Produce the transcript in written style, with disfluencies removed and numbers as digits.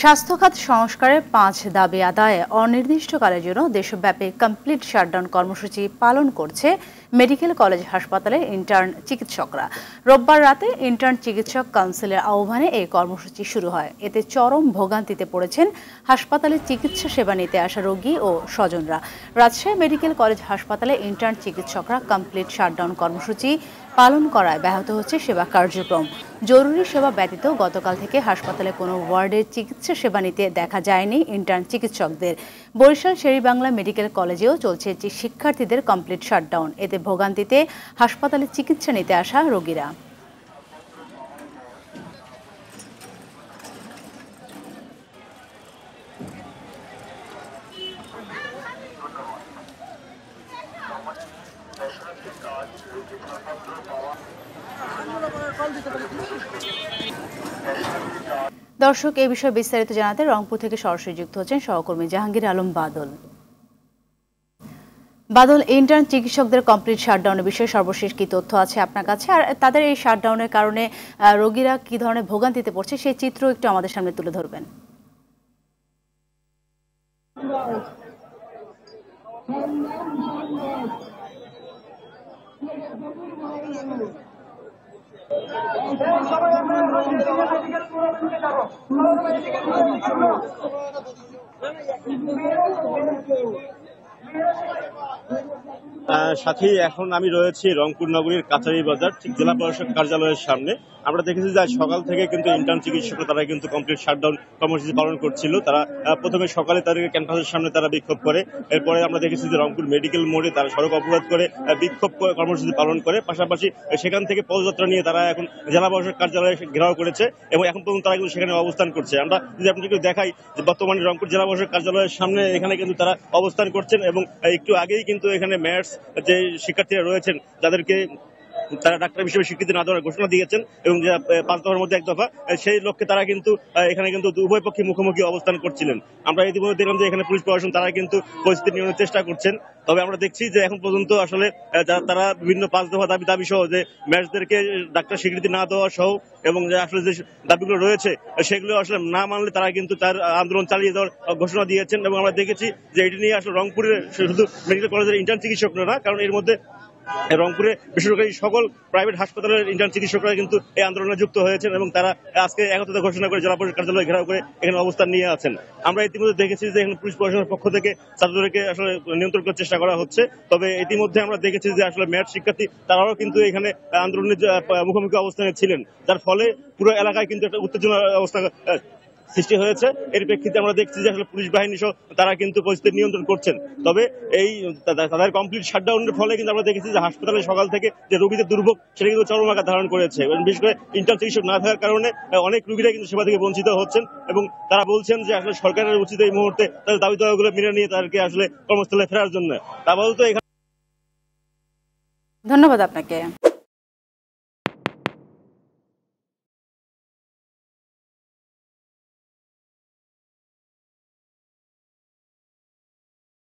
স্বাস্থ্য খাত সংস্কারের ৫ দাবি আদায়ে অনির্দিষ্টকালের জন্য দেশব্যাপী কমপ্লিট শাটডাউন কর্মসূচি পালন করছে মেডিকেল কলেজ হাসপাতালের ইন্টার্ন চিকিৎসকরা। রোববার রাতে ইন্টার্ন চিকিৎসক কাউন্সিলের আহ্বানে এই কর্মসূচি শুরু হয়। এতে চরম ভোগান্তিতে পড়েছেন হাসপাতালে চিকিৎসা সেবা নিতে আসা রোগী ও স্বজনরা। রাজশাহী মেডিকেল কলেজ হাসপাতালে ইন্টার্ন চিকিৎসকরা কমপ্লিট শাটডাউন কর্মসূচি পালন করায় ব্যাহত হচ্ছে সেবা কার্যক্রম। জরুরি সেবা ব্যতীত গতকাল থেকে হাসপাতালে কোনো ওয়ার্ডে চিকিৎসা সেবা নিতে দেখা যায়নি ইন্টার্ন চিকিৎসকদের। বরিশাল শের-ই-বাংলা মেডিকেল কলেজেও চলছে শিক্ষার্থীদের কমপ্লিট শাটডাউন। এতে ভোগান্তিতে হাসপাতালে চিকিৎসা নিতে আসা রোগীরা। দর্শক, এই বিষয়ে বিস্তারিত জানাতে রংপুর থেকে সরাসরি যুক্ত হচ্ছেন সহকর্মী জাহাঙ্গীর আলম বাদল। বাদল, ইন্টার্ন চিকিৎসকদের কমপ্লিট শাটডাউনের বিষয়ে সর্বশেষ কি তথ্য আছে আপনার কাছে, আর তাদের এই শাটডাউনের কারণে রোগীরা কি ধরনের ভোগান্তিতে পড়ছে সেই চিত্র একটু আমাদের সামনে তুলে ধরবেন? সাথী, এখন আমি রয়েছি রংপুর নগরীর কাছারি বাজার, ঠিক জেলা প্রশাসক কার্যালয়ের সামনে। আমরা দেখেছি যে আজ সকাল থেকে কিন্তু ইন্টার্ন চিকিৎসকরা তারা কিন্তু কমপ্লিট শাটডাউন কর্মসূচি পালন করছিল। তারা প্রথমে সকালে তাদের ক্যাম্পাসের সামনে তারা বিক্ষোভ করে। এরপরে আমরা দেখেছি যে রংপুর মেডিকেল মোড়ে তারা সড়ক অবরোধ করে বিক্ষোভ কর্মসূচি পালন করে। পাশাপাশি সেখান থেকে পদযাত্রা নিয়ে তারা এখন জেলা প্রশাসক কার্যালয়ে ঘেরাও করেছে এবং এখন পর্যন্ত তারা কিন্তু সেখানে অবস্থান করছে। আমরা যদি আপনাকে দেখাই যে বর্তমানে রংপুর জেলা প্রশাসক কার্যালয়ের সামনে এখানে কিন্তু তারা অবস্থান করছেন এবং একটু আগেই কিন্তু এখানে ম্যাটস যে শিক্ষার্থীরা রয়েছেন যাদেরকে তারা ডাক্তার হিসেবে স্বীকৃতি না দেওয়ার ঘোষণা দিয়েছেন এবং যে 5 দফার মধ্যে 1 দফা, সেই লক্ষ্যে তারা কিন্তু এখানে কিন্তু উভয় পক্ষে মুখোমুখি অবস্থান করছিলেন। আমরা ইতিমধ্যে দেখলাম যে এখানে পুলিশ প্রশাসন তারা কিন্তু পরিস্থিতি নিয়ন্ত্রণের চেষ্টা করছেন। তবে আমরা দেখছি যে এখন পর্যন্ত আসলে তারা বিভিন্ন 5 দফা দাবি সহ যে ম্যাচদেরকে ডাক্তার স্বীকৃতি না দেওয়া সহ এবং যে আসলে যে দাবিগুলো রয়েছে সেগুলো আসলে না মানলে তারা কিন্তু তার আন্দোলন চালিয়ে যাওয়ার ঘোষণা দিয়েছেন। এবং আমরা দেখেছি যে এটি নিয়ে আসলে রংপুরের শুধু মেডিকেল কলেজের ইন্টার্ন চিকিৎসকরা না, কারণ এর মধ্যে রংপুরে বেসরকারি সকল প্রাইভেট হাসপাতালের ইন্টার্ন চিকিৎসকরা কিন্তু এই আন্দোলনে যুক্ত হয়েছেন এবং তারা আজকে একত্রিত ঘোষণা করে জেলা পরিষদ কার্যালয় ঘেরাও করে এখানে অবস্থান নিয়ে আছেন। আমরা ইতিমধ্যে দেখেছি যে এখানে পুলিশ প্রশাসনের পক্ষ থেকে ছাত্রদেরকে আসলে নিয়ন্ত্রণ করার চেষ্টা করা হচ্ছে। তবে ইতিমধ্যে আমরা দেখেছি যে আসলে ম্যাট শিক্ষার্থী তারাও কিন্তু এখানে আন্দোলনের মুখোমুখি অবস্থানে ছিলেন, যার ফলে পুরো এলাকায় কিন্তু একটা উত্তেজনার অবস্থা সৃষ্টি হয়েছে। এর প্রেক্ষিতে আমরা দেখছি যে আসলে পুলিশ বাহিনী সহ তারা কিন্তু পরিস্থিতি নিয়ন্ত্রণ করছেন। তবে এই তাদের কমপ্লিট শাটডাউনের ফলে কিন্তু আমরা দেখেছি যে হাসপাতালে সকাল থেকে যে রোগীদের দুর্ভোগ সেটা কিন্তু চরম আকার ধারণ করেছে। বিশেষ করে ইন্টার্ন চিকিৎসক না থাকার কারণে অনেক রোগীরা কিন্তু সেবা থেকে বঞ্চিত হচ্ছেন এবং তারা বলছেন যে আসলে সরকারের উচিত এই মুহূর্তে তাদের দাবি দাওয়াগুলো মেনে নিয়ে তাদেরকে আসলে কর্মস্থলে ফেরার জন্য। তা বলতো এখানে ধন্যবাদ আপনাকে।